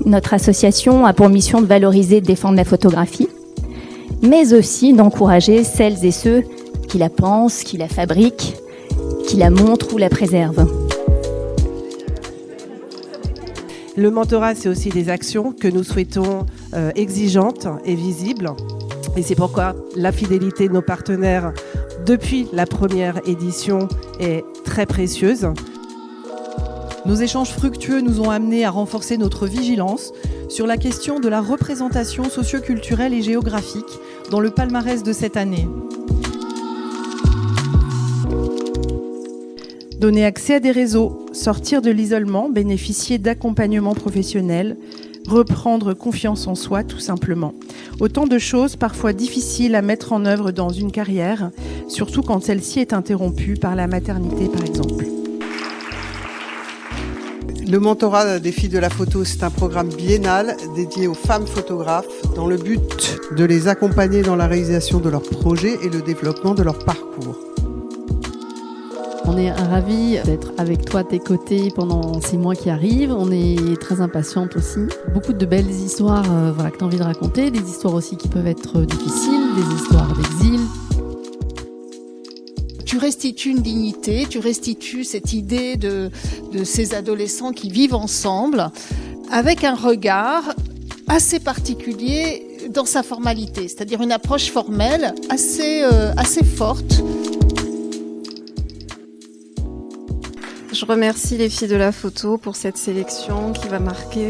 Notre association a pour mission de valoriser et de défendre la photographie, mais aussi d'encourager celles et ceux qui la pensent, qui la fabriquent, qui la montrent ou la préservent. Le mentorat, c'est aussi des actions que nous souhaitons exigeantes et visibles. Et c'est pourquoi la fidélité de nos partenaires depuis la première édition est très précieuse. Nos échanges fructueux nous ont amenés à renforcer notre vigilance sur la question de la représentation socioculturelle et géographique dans le palmarès de cette année. Donner accès à des réseaux, sortir de l'isolement, bénéficier d'accompagnement professionnel, reprendre confiance en soi tout simplement. Autant de choses parfois difficiles à mettre en œuvre dans une carrière, surtout quand celle-ci est interrompue par la maternité par exemple. Le mentorat des filles de la photo, c'est un programme biennal dédié aux femmes photographes dans le but de les accompagner dans la réalisation de leurs projets et le développement de leur parcours. On est ravis d'être avec toi à tes côtés pendant ces mois qui arrivent. On est très impatiente aussi. Beaucoup de belles histoires que tu as envie de raconter, des histoires aussi qui peuvent être difficiles, des histoires d'exil. Tu restitues une dignité, tu restitues cette idée de ces adolescents qui vivent ensemble avec un regard assez particulier dans sa formalité, c'est-à-dire une approche formelle assez forte. Je remercie les filles de la photo pour cette sélection qui va marquer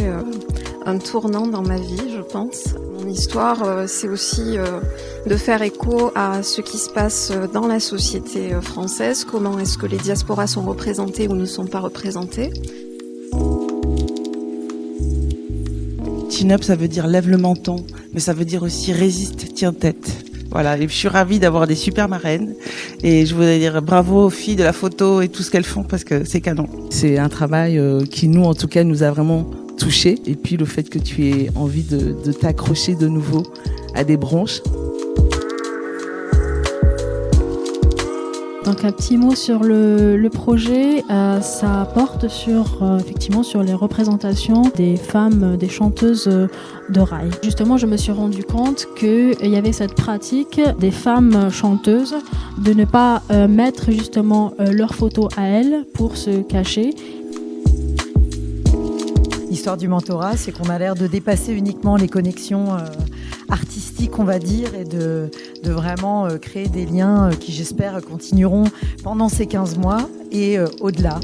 un tournant dans ma vie, je pense. Mon histoire, c'est aussi de faire écho à ce qui se passe dans la société française. Comment est-ce que les diasporas sont représentées ou ne sont pas représentées? Chin up, ça veut dire lève le menton, mais ça veut dire aussi résiste, tiens tête. Voilà, et je suis ravie d'avoir des super marraines et je voudrais dire bravo aux filles de la photo et tout ce qu'elles font parce que c'est canon. C'est un travail qui nous, en tout cas, nous a vraiment touchés. Et puis le fait que tu aies envie de t'accrocher de nouveau à des branches. Donc un petit mot sur le projet, ça porte effectivement sur les représentations des femmes, des chanteuses de rail. Justement, je me suis rendu compte qu'il y avait cette pratique des femmes chanteuses de ne pas mettre justement leurs photos à elles pour se cacher. L'histoire du mentorat, c'est qu'on a l'air de dépasser uniquement les connexions artistiques, on va dire, et de vraiment créer des liens qui, j'espère, continueront pendant ces 15 mois et au-delà.